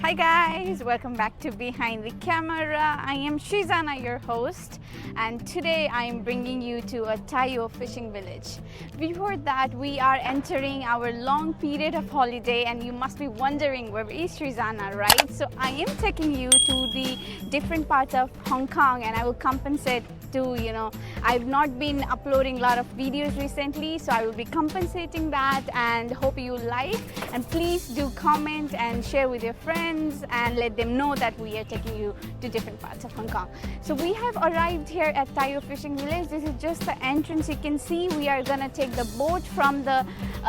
Hi guys, welcome back to Behind the Camera. I am Shizana, your host, and today I am bringing you to a Tai O fishing village. Before that, we are entering our long period of holiday, and you must be wondering where is Shizana, right? So I am taking you to the different parts of Hong Kong, and I will compensate to, I've not been uploading a lot of videos recently, so I will be compensating that and hope you like. And please do comment and share with your friends and let them know that we are taking you to different parts of Hong Kong. So we have arrived here at Tai O Fishing Village. This is just the entrance. You can see we are gonna take the boat from the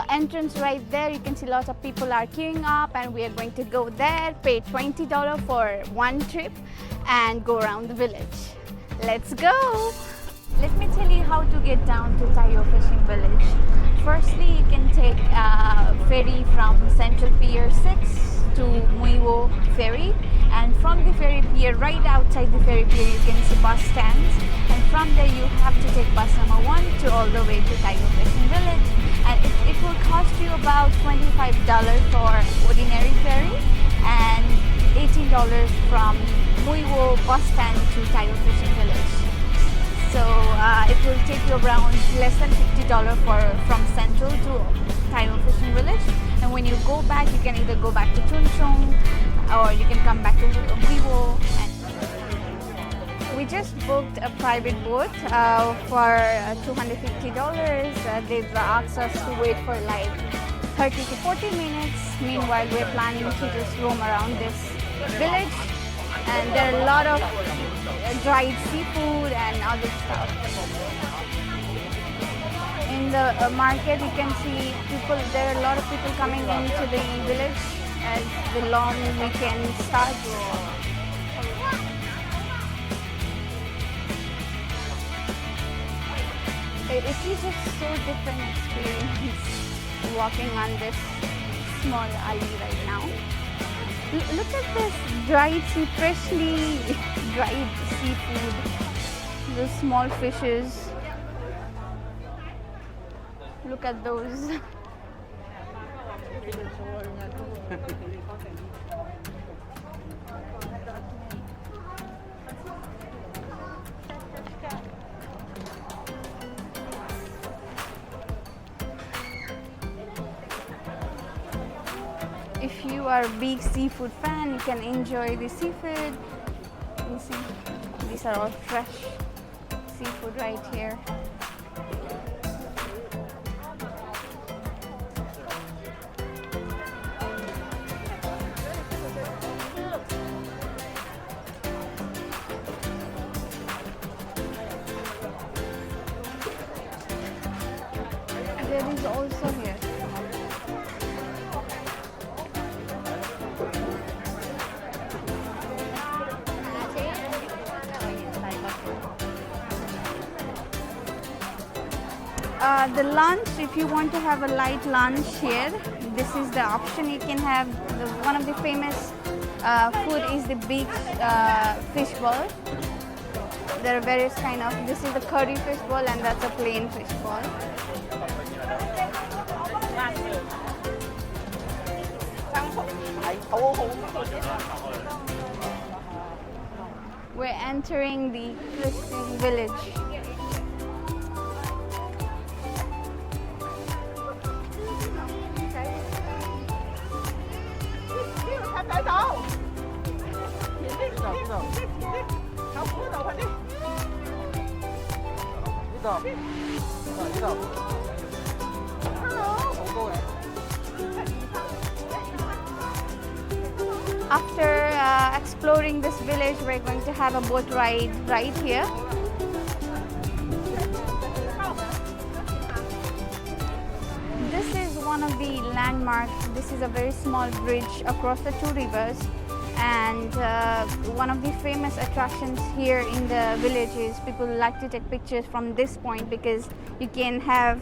entrance right there. You can see lots of people are queuing up, and we are going to go there, pay $20 for one trip and go around the village. Let's go! Let me tell you how to get down to Tai O Fishing Village. Firstly, you can take a ferry from Central Pier 6 to Mui Wo ferry, and from the ferry pier, right outside the ferry pier, you can see bus stands, and from there you have to take bus number 1 to all the way to Tai O Fishing Village, and it will cost you about $25 for ordinary ferry and $18 from Mui Wo bus stand to Tai O Fishing Village. So it will take you around less than $50 from Central to Tai O Fishing Village. And when you go back, you can either go back to Tung Chung or you can come back to Mui Wo. We just booked a private boat for $250. They've asked us to wait for like 30 to 40 minutes. Meanwhile, we're planning to just roam around this village. And there are a lot of dried seafood and other stuff. In the market, you can see people. There are a lot of people coming into the village as the long weekend starts. It is just so different experience walking on this small alley right now. Look at this freshly dried seafood, the small fishes. Look at those. If you are a big seafood fan, you can enjoy the seafood. You see, these are all fresh seafood right here. There is also here. The lunch, if you want to have a light lunch here, this is the option you can have. One of the famous food is the big fish ball. There are various kind of, this is the curry fish ball and that's a plain fish ball. We're entering the fishing village. After exploring this village, we're going to have a boat ride right here. This is one of the landmarks. This is a very small bridge across the two rivers, and one of the famous attractions here in the village is people like to take pictures from this point because you can have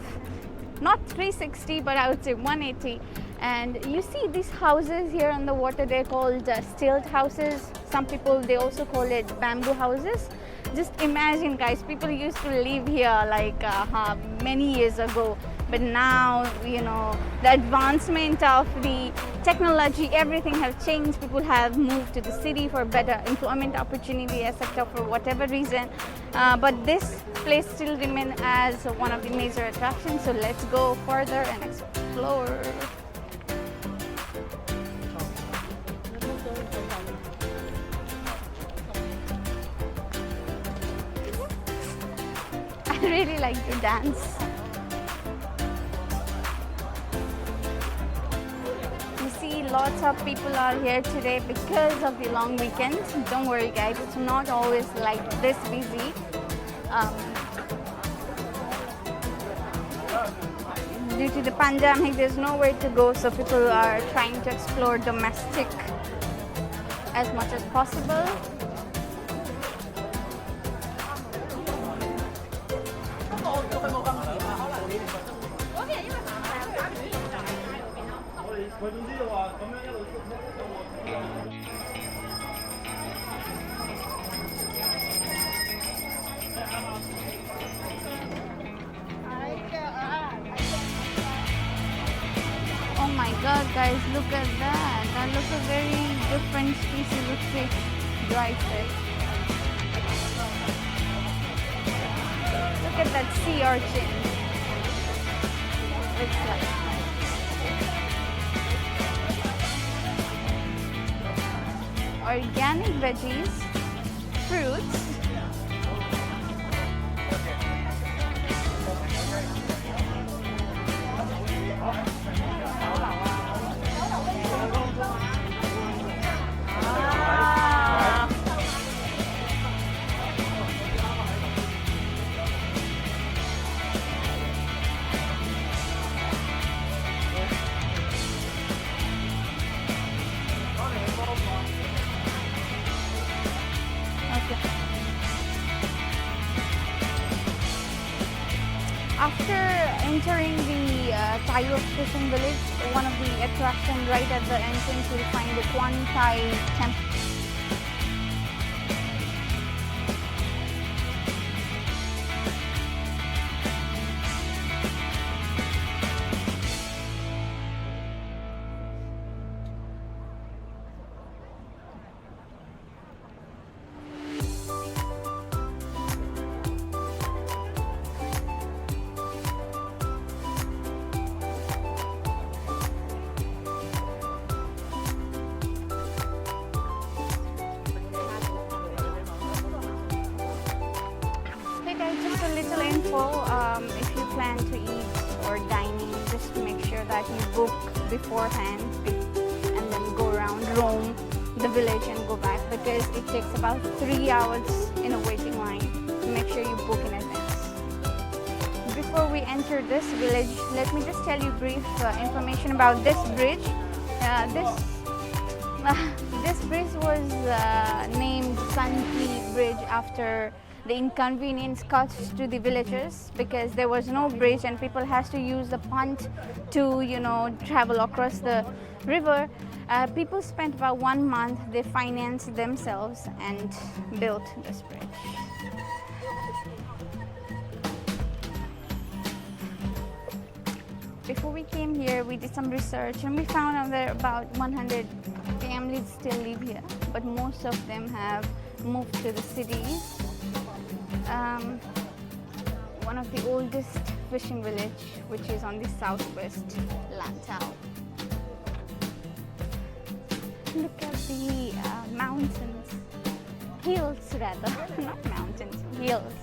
not 360 but I would say 180. And you see these houses here on the water, they're called stilt houses. Some people, they also call it bamboo houses. Just imagine guys, people used to live here like many years ago. But now, you know, the advancement of the technology, everything has changed. People have moved to the city for better employment opportunity, etc., for whatever reason. But this place still remains as one of the major attractions. So let's go further and explore. I really like to dance. You see, lots of people are here today because of the long weekend. Don't worry guys, it's not always like this busy. Due to the pandemic, there's nowhere to go, so people are trying to explore domestic as much as possible. Oh my god guys, look at that. That looks a very different species of fish, dry fish. Look at that sea urchin. It's like organic veggies, fruits, After entering the Tai O fishing village, one of the attractions right at the entrance, you'll find the Quan Tai temple. If you plan to eat or dining, just make sure that you book beforehand and then go around, roam the village and go back, because it takes about 3 hours in a waiting line. So make sure you book in advance. Before we enter this village, let me just tell you brief information about this bridge. This bridge was named Sun Ki Bridge after the inconvenience caused to the villagers, because there was no bridge and people has to use the punt to, you know, travel across the river. People spent about 1 month. They financed themselves and built this bridge. Before we came here, we did some research and we found out that about 100 families still live here, but most of them have moved to the cities. One of the oldest fishing village, which is on the southwest, Lantau. Look at the mountains, hills rather, not mountains, hills.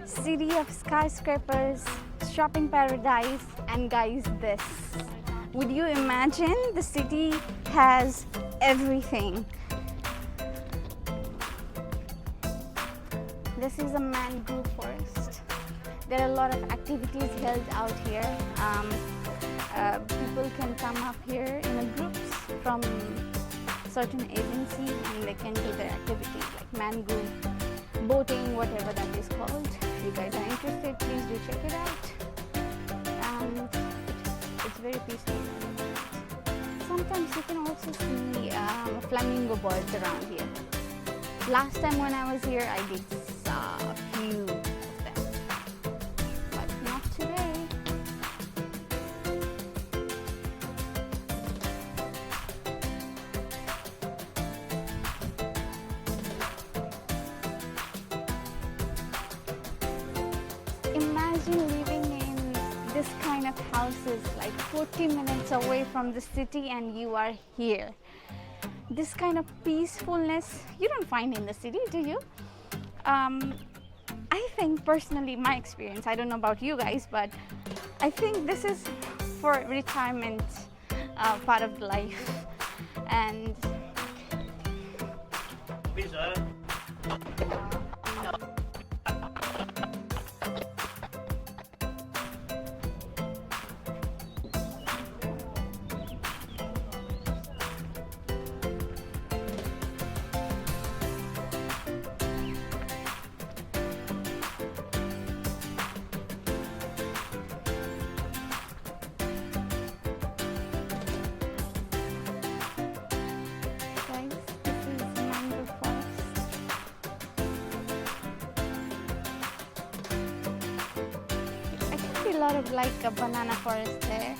City of skyscrapers, shopping paradise, and guys, this. Would you imagine the city has everything? This is a mangrove forest. There are a lot of activities held out here. People can come up here in groups from certain agency and they can do their activities like mangrove boating, whatever that is called. If you guys are interested, please do check it out. And it's very peaceful. Sometimes you can also see flamingo birds around here. Last time when I was here, I did saw a few of them, but not today. Imagine living in this kind of houses, like 40 minutes away from the city, and you are here. This kind of peacefulness you don't find in the city, do you? I think personally, my experience, I don't know about you guys, but I think this is for retirement part of life. And a lot of like a banana forest there.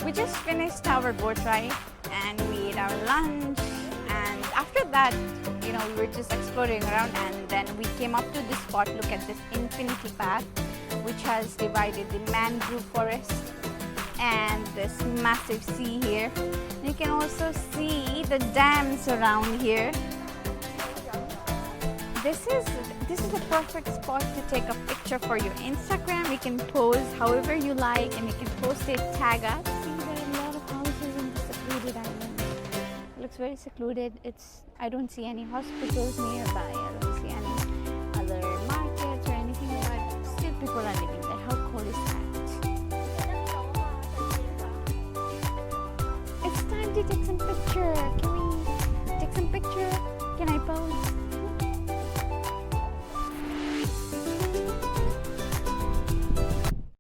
We just finished our boat ride and we ate our lunch, and after that, you know, we were just exploring around, and then we came up to this spot. Look at this infinity path which has divided the mangrove forest and this massive sea here. You can also see the dams around here. This is a perfect spot to take a picture for your Instagram. You can pose however you like and you can post it, tag us. See, there are a lot of houses in the secluded island. It looks very secluded. I don't see any hospitals nearby.